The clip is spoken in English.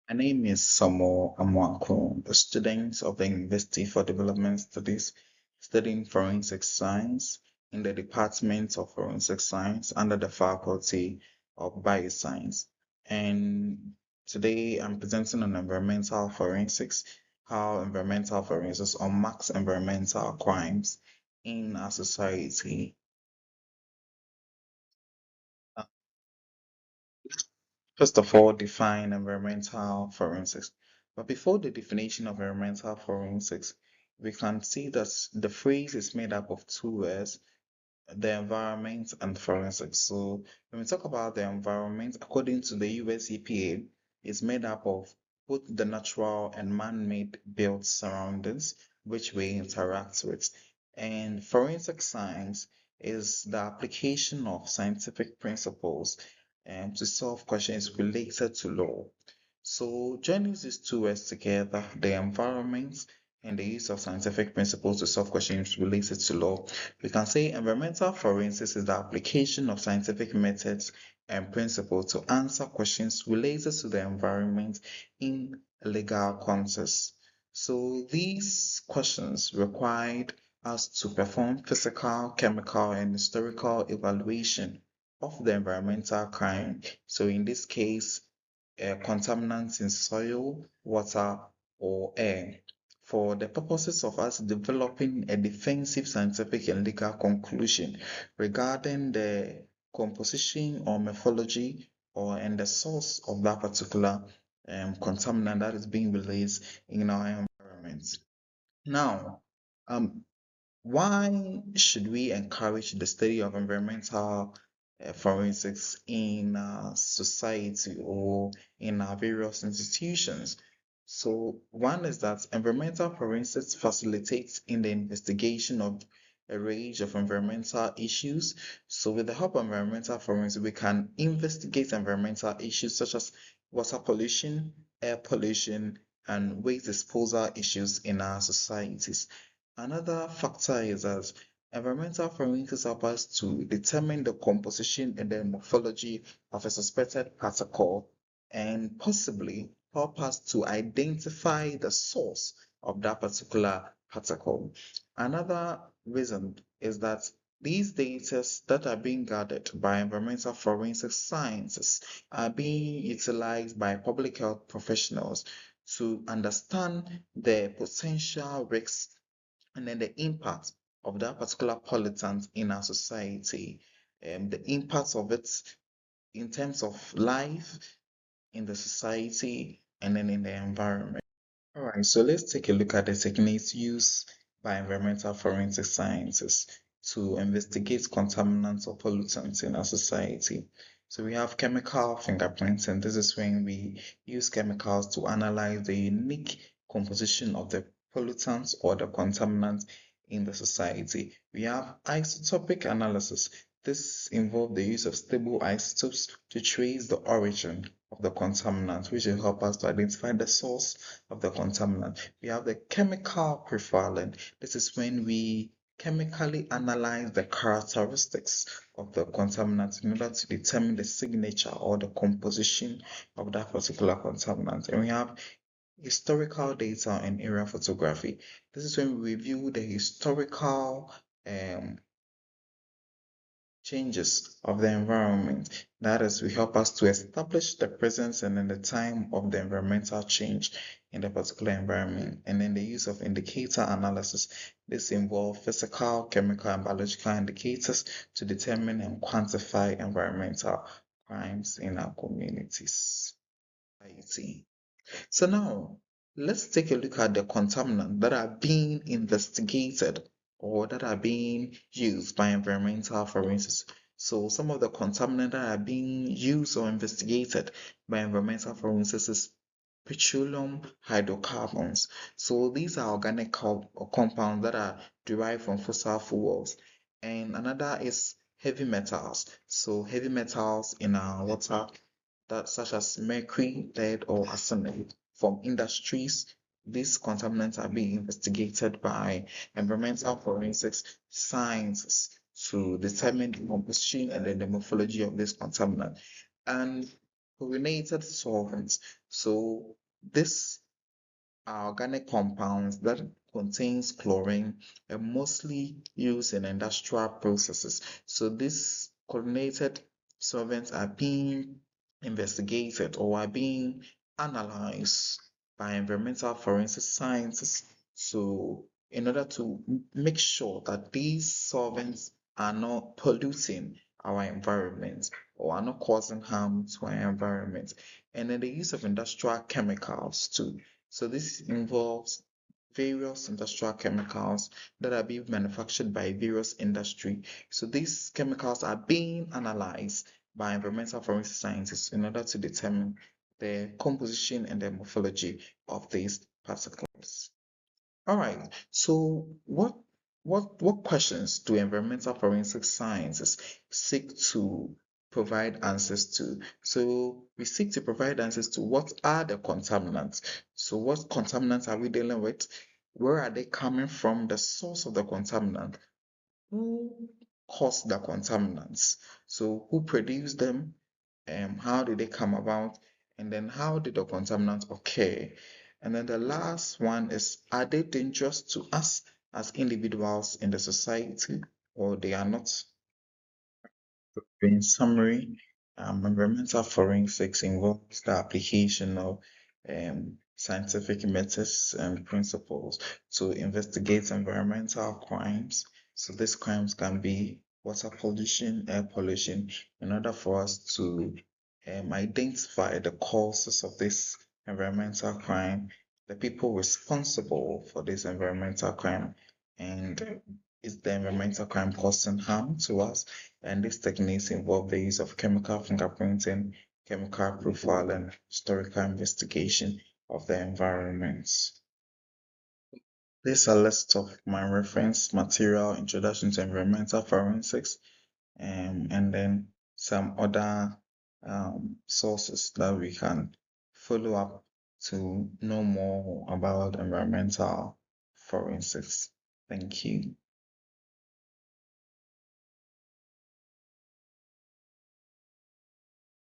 My name is Amoakoh, a student of the University for Development Studies, studying forensic science in the Department of Forensic Science under the Faculty of Bioscience. And today I'm presenting on environmental forensics, how environmental forensics unmarks environmental crimes in our society. First of all, define environmental forensics. But before the definition of environmental forensics, we can see that the phrase is made up of two words, the environment and forensics. So when we talk about the environment, according to the US EPA, is made up of both the natural and man-made built surroundings which we interact with. And forensic science is the application of scientific principles to solve questions related to law. So joining these two words together, the environment and the use of scientific principles to solve questions related to law, we can say environmental forensics is the application of scientific methods and principles to answer questions related to the environment in a legal context. So these questions required us to perform physical, chemical, and historical evaluation of the environmental crime. So in this case, contaminants in soil, water, or air for the purposes of us developing a defensive scientific and legal conclusion regarding the composition or morphology or and the source of that particular contaminant that is being released in our environment. Now, um, why should we encourage the study of environmental forensics in society or in our various institutions? So, one is that environmental forensics facilitates in the investigation of a range of environmental issues. So, with the help of environmental forensics, we can investigate environmental issues such as water pollution, air pollution, and waste disposal issues in our societies. Another factor is that environmental forensics help us to determine the composition and the morphology of a suspected particle and possibly help us to identify the source of that particular particle. Another reason is that these data that are being gathered by environmental forensic sciences are being utilized by public health professionals to understand the potential risks and then the impact of that particular pollutant in our society, the impact of it in terms of life in the society and then in the environment. All right, so let's take a look at the techniques used by environmental forensic scientists to investigate contaminants or pollutants in our society. So we have chemical fingerprinting. This is when we use chemicals to analyze the unique composition of the pollutants or the contaminants in the society. We have isotopic analysis. This involves the use of stable isotopes to trace the origin of the contaminant, which will help us to identify the source of the contaminant. We have the chemical profiling. This is when we chemically analyze the characteristics of the contaminant in order to determine the signature or the composition of that particular contaminant. And we have historical data and area photography. This is when we review the historical um, changes of the environment. That is, will help us to establish the presence and then the time of the environmental change in the particular environment. And then the use of indicator analysis. This involves physical, chemical, and biological indicators to determine and quantify environmental crimes in our communities. So now let's take a look at the contaminants that are being investigated or that are being used by environmental forensics. So some of the contaminants that are being used or investigated by environmental forensics is petroleum hydrocarbons. So these are organic compounds that are derived from fossil fuels. And another is heavy metals. So heavy metals in our water that such as mercury, lead, or arsenic from industries. These contaminants are being investigated by environmental forensics scientists to determine the composition and then the morphology of this contaminant. And chlorinated solvents. So this are organic compounds that contains chlorine and mostly used in industrial processes. So these chlorinated solvents are being investigated or are being analyzed by environmental forensic scientists. So in order to make sure that these solvents are not polluting our environment or are not causing harm to our environment. And then the use of industrial chemicals too. So this involves various industrial chemicals that are being manufactured by various industry. So these chemicals are being analyzed by environmental forensic scientists in order to determine the composition and the morphology of these particles. All right. So what questions do environmental forensic scientists seek to provide answers to? So we seek to provide answers to what are the contaminants? So what contaminants are we dealing with? Where are they coming from? The source of the contaminant? Who caused the contaminants? So who produced them? How did they come about? And then how did the contaminants occur? And then the last one is, are they dangerous to us as individuals in the society, or they are not? In summary, environmental forensics involves the application of scientific methods and principles to investigate environmental crimes. So these crimes can be water pollution, air pollution, in order for us to identify the causes of this environmental crime, the people responsible for this environmental crime, and is the environmental crime causing harm to us? And these techniques involve the use of chemical fingerprinting, chemical profiling, historical investigation of the environment. This is a list of my reference material, Introduction to Environmental Forensics, and then some other sources that we can follow up to know more about environmental forensics. Thank you.